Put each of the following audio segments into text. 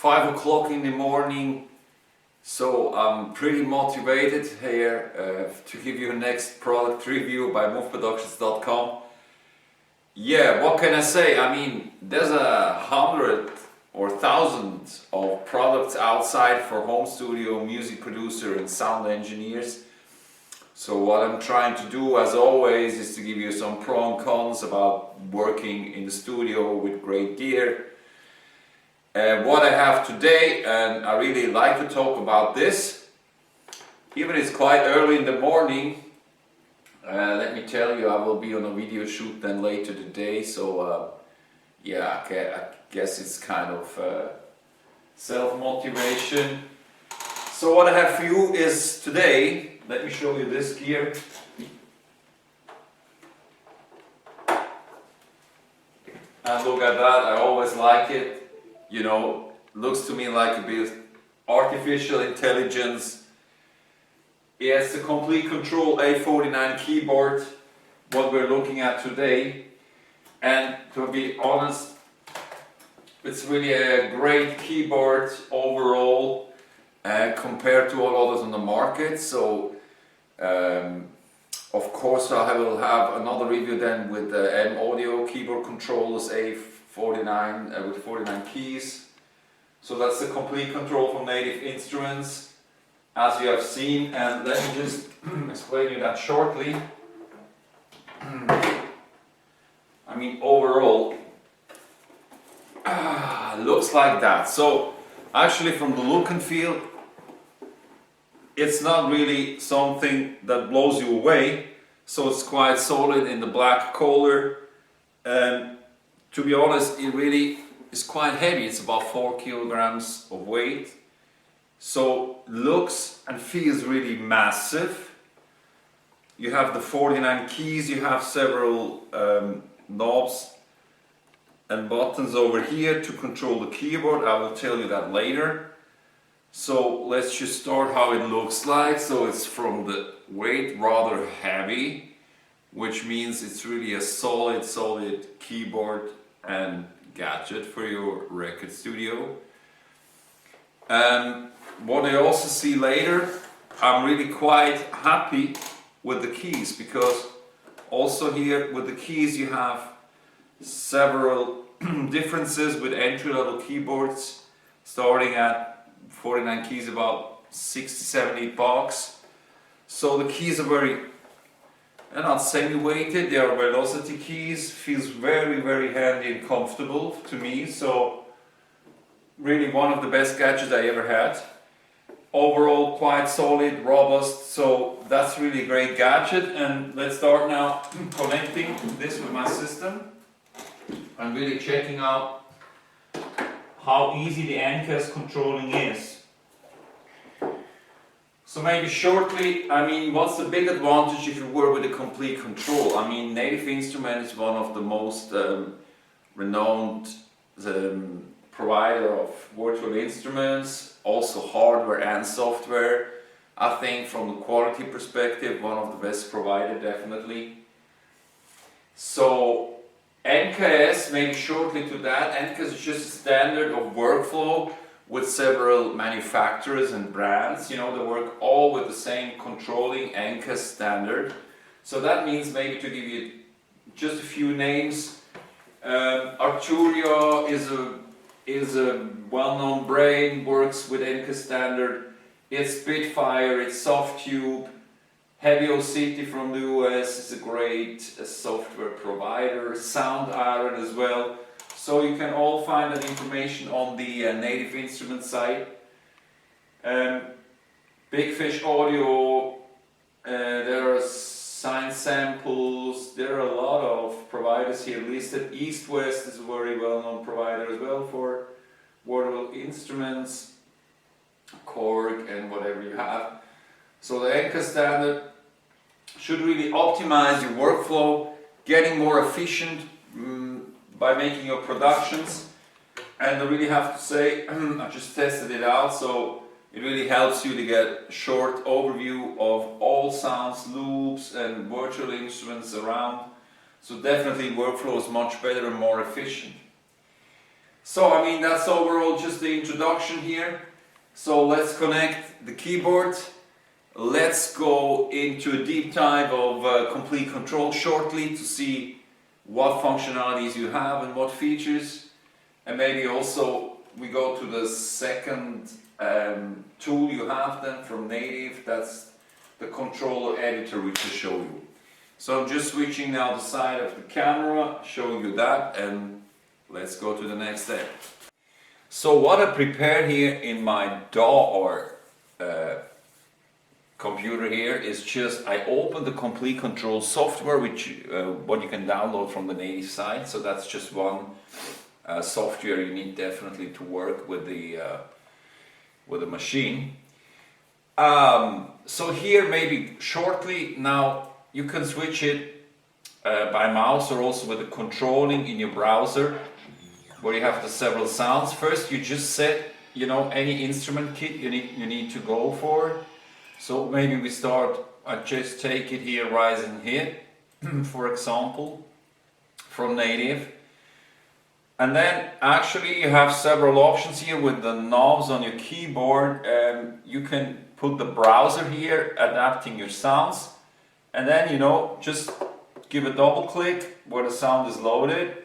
5 o'clock in the morning, so I'm pretty motivated here to give you a next product review by moveproductions.com. Yeah, what can I say? I mean, there's 100 or thousands of products outside for home studio, music producer and sound engineers. So what I'm trying to do, as always, is to give you some pro and cons about working in the studio with great gear. What I have today, and I really like to talk about this, even it's quite early in the morning. Let me tell you, I will be on a video shoot then later today, so yeah, I guess it's kind of self-motivation. So what I have for you is today, let me show you this gear. And look at that, I always like it. You know, looks to me like a bit of artificial intelligence. Yeah, it's the Complete Kontrol A49 keyboard, what we're looking at today. And to be honest, it's really a great keyboard overall compared to all others on the market. So, of course, I will have another review then with the M-Audio keyboard controllers A49 with 49 keys. So that's the Complete Kontrol from Native Instruments, as you have seen. And let me just explain you that shortly. I mean, overall, looks like that. So actually, from the look and feel, it's not really something that blows you away. So it's quite solid in the black color. To be honest, it really is quite heavy. It's about 4 kilograms of weight. So looks and feels really massive. You have the 49 keys, you have several knobs and buttons over here to control the keyboard. I will tell you that later. So let's just start how it looks like. So it's from the weight rather heavy, which means it's really a solid keyboard and gadget for your record studio. What I also see later, I'm really quite happy with the keys, because also here with the keys you have several differences with entry-level keyboards, starting at 49 keys about $60-70. So the keys are they're not semi-weighted, they are velocity keys, feels very handy and comfortable to me. So really one of the best gadgets I ever had. Overall quite solid, robust, so that's really a great gadget. And let's start now connecting this with my system. I'm really checking out how easy the NCAS controlling is. So maybe shortly, I mean, what's the big advantage if you work with a Complete Kontrol? I mean, Native Instruments is one of the most renowned provider of virtual instruments, also hardware and software. I think from the quality perspective, one of the best provider, definitely. So NKS, maybe shortly to that, NKS is just a standard of workflow with several manufacturers and brands. You know, they work all with the same controlling NKS standard. So that means, maybe to give you just a few names, Arturia is a well-known brand, works with NKS standard. It's Spitfire, it's Softtube. Heavy City from the US is a great software provider. Sound Iron as well. So you can all find that information on the Native Instruments site. Big Fish Audio, there are Science Samples, there are a lot of providers here listed. East West is a very well-known provider as well for virtual instruments, Korg and whatever you have. So the NKS standard should really optimize your workflow, getting more efficient by making your productions. And I really have to say, I just tested it out, so it really helps you to get a short overview of all sounds, loops and virtual instruments around. So definitely workflow is much better and more efficient. So I mean that's overall just the introduction here. So let's connect the keyboard. Let's go into a deep dive of Complete Control shortly to see what functionalities you have and what features, and maybe also we go to the second tool you have then from Native. That's the controller editor, which will show you. So I'm just switching now the side of the camera, showing you that, and let's go to the next step. So what I prepared here in my DAW or computer here is just I opened the Complete Control software, which what you can download from the Native site. So that's just one software you need definitely to work with the machine. So here maybe shortly now you can switch it by mouse or also with the controlling in your browser, where you have the several sounds. First you just set, you know, any instrument kit you need to go for. So maybe we start, I just take it here, rise and hit, for example, from Native. And then actually you have several options here with the knobs on your keyboard. You can put the browser here, adapting your sounds. And then, you know, just give a double click where the sound is loaded.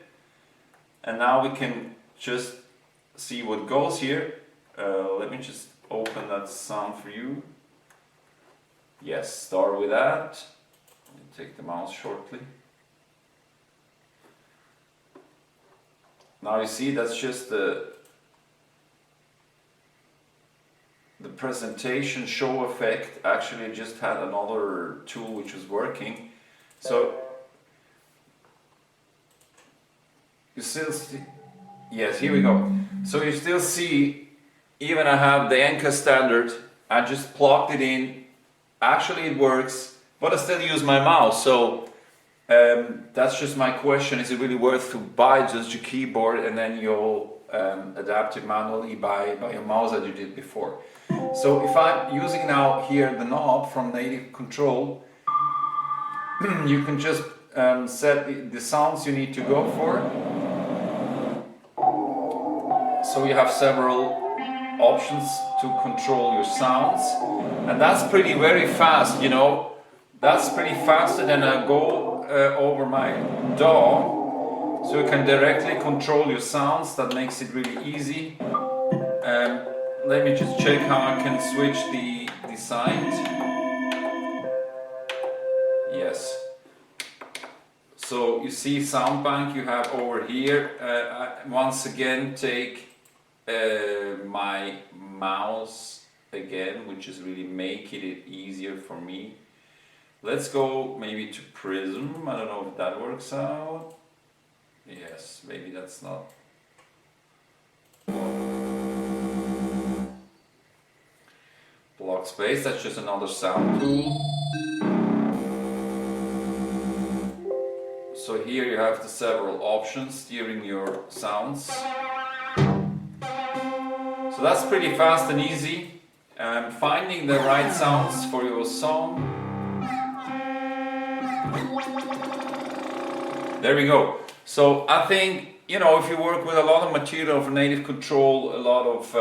And now we can just see what goes here. Let me just open that sound for you. Yes, start with that. Let me take the mouse shortly. Now you see that's just the presentation show effect. Actually I just had another tool which was working. So you still see, yes, here we go. So you still see, even I have the Enka standard, I just plugged it in. Actually it works, but I still use my mouse. So that's just my question. Is it really worth to buy just your keyboard and then you'll adapt it manually by your mouse as you did before? So if I'm using now here the knob from Native Control, you can just set the sounds you need to go for. So you have several options to control your sounds, and that's pretty very fast, you know. That's pretty faster than I go over my DAW, so you can directly control your sounds. That makes it really easy. Let me just check how I can switch the side. Yes. So you see sound bank you have over here. I once again take my mouse again, which is really making it easier for me. Let's go maybe to Prism. I don't know if that works out. Yes, maybe that's not. Block space, that's just another sound tool. So here you have the several options steering your sounds. So that's pretty fast and easy. Finding the right sounds for your song. There we go. So I think, you know, if you work with a lot of material for Native Control, a lot of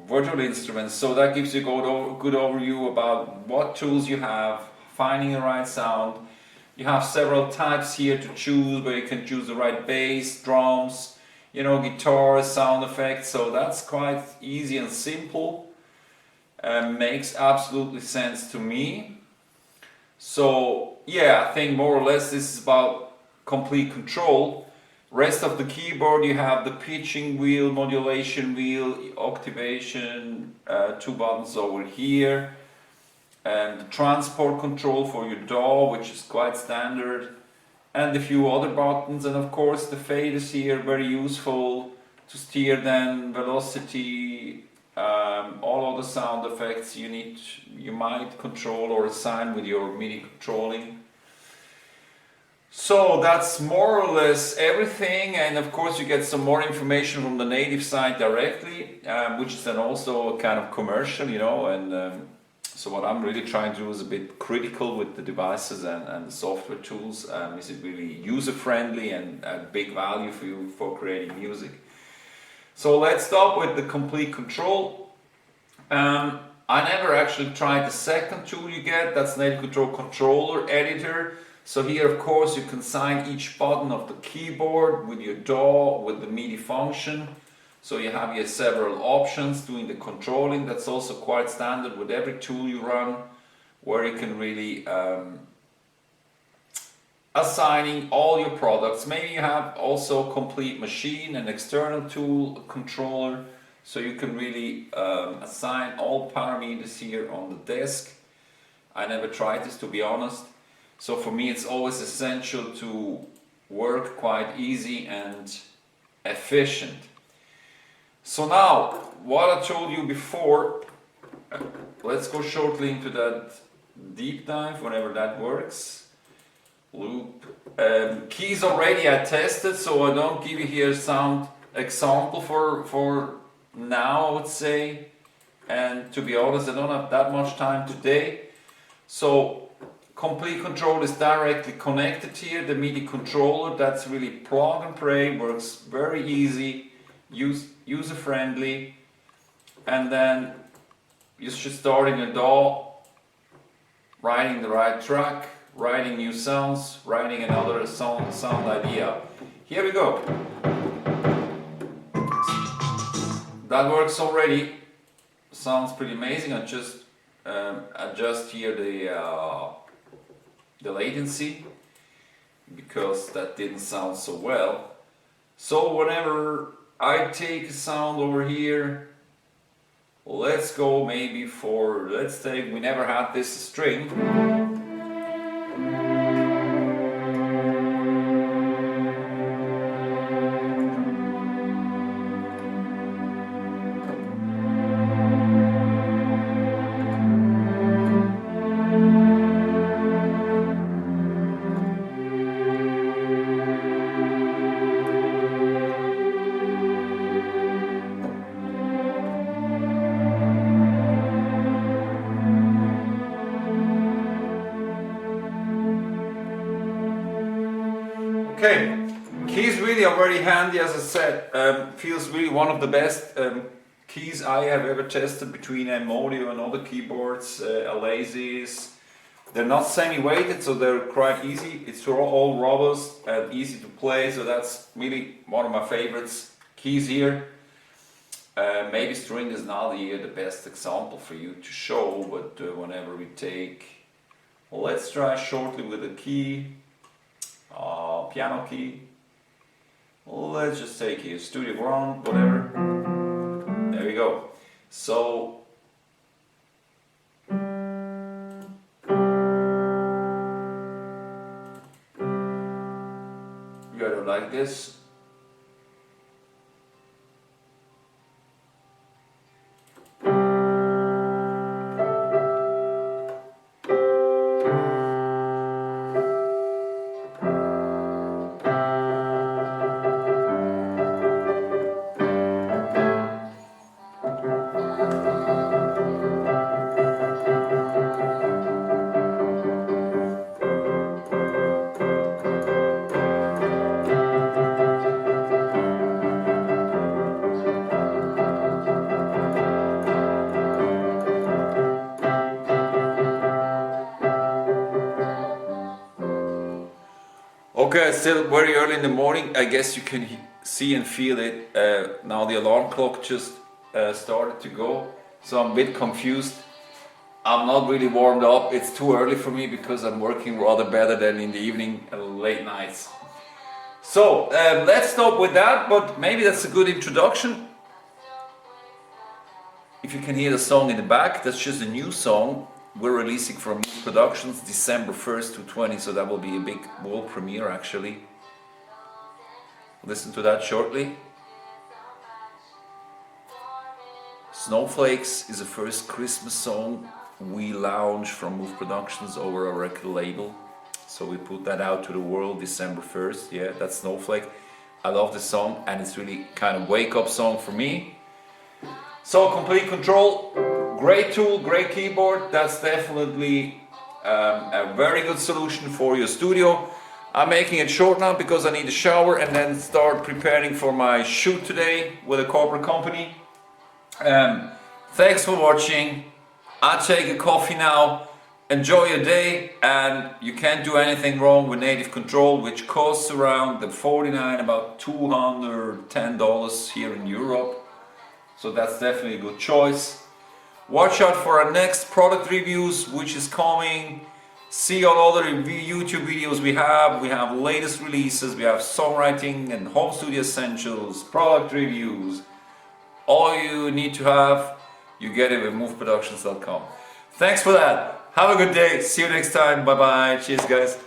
virtual instruments, so that gives you a good overview about what tools you have, finding the right sound. You have several types here to choose, where you can choose the right bass, drums, you know, guitar, sound effects. So that's quite easy and simple. Makes absolutely sense to me. So yeah, I think more or less this is about Complete Control. Rest of the keyboard, you have the pitching wheel, modulation wheel, octavation, two buttons over here, and the transport control for your DAW, which is quite standard, and a few other buttons, and of course the faders here, very useful to steer then velocity, all other sound effects you might control or assign with your Midi controlling. So that's more or less everything, and of course you get some more information from the Native site directly, which is then also a kind of commercial, you know, and So what I'm really trying to do is a bit critical with the devices and the software tools. Is it really user-friendly and big value for you for creating music? So let's start with the Komplete Kontrol. I never actually tried the second tool you get, that's Native Control Controller Editor. So here of course you can sign each button of the keyboard with your DAW, with the Midi function. So you have here several options doing the controlling. That's also quite standard with every tool you run, where you can really assigning all your products. Maybe you have also Complete Machine, an external tool controller, so you can really assign all parameters here on the desk. I never tried this, to be honest. So for me it's always essential to work quite easy and efficient. So now, what I told you before, let's go shortly into that deep dive, whenever that works. Loop. Keys already I tested, so I don't give you here a sound example for now, I would say. And to be honest, I don't have that much time today. So Komplete Kontrol is directly connected here, the Midi controller. That's really plug and play, works very easy, user-friendly. And then you should start in a DAW, writing the right track, writing new sounds, writing another sound idea. Here we go. That works already. Sounds pretty amazing. I just adjust here the latency because that didn't sound so well. So whenever I take a sound over here, let's go maybe for, let's say we never had this string. Okay, keys really are very handy, as I said. Feels really one of the best keys I have ever tested between Homestudio and other keyboards, Lazy's. They're not semi-weighted, so they're quite easy. It's all robust and easy to play, so that's really one of my favorites. Keys here. Maybe string is not here the best example for you to show, but whenever we take, well, let's try shortly with a key. Piano key. Let's just take here Studio Ground, whatever. There we go. So you gotta like this. Okay, it's still very early in the morning. I guess you can see and feel it. Now the alarm clock just started to go, so I'm a bit confused. I'm not really warmed up. It's too early for me because I'm working rather better than in the evening and late nights. So let's stop with that, but maybe that's a good introduction. If you can hear the song in the back, that's just a new song. We're releasing from Midi Productions December 1st to 20, so that will be a big world premiere actually. Listen to that shortly. Snowflakes is the first Christmas song we launched from Midi Productions over our record label. So we put that out to the world December 1st. Yeah, that's Snowflake. I love this song and it's really kind of wake up song for me. So Komplete Kontrol, great tool, great keyboard. That's definitely a very good solution for your studio. I'm making it short now because I need a shower and then start preparing for my shoot today with a corporate company. Thanks for watching. I'll take a coffee now. Enjoy your day, and you can't do anything wrong with Native Kontrol, which costs around the 49, about $210 here in Europe. So that's definitely a good choice. Watch out for our next product reviews, which is coming. See all other YouTube videos we have. We have latest releases, we have songwriting and home studio essentials, product reviews. All you need to have, you get it with moveproductions.com. Thanks for that. Have a good day. See you next time. Bye bye. Cheers, guys.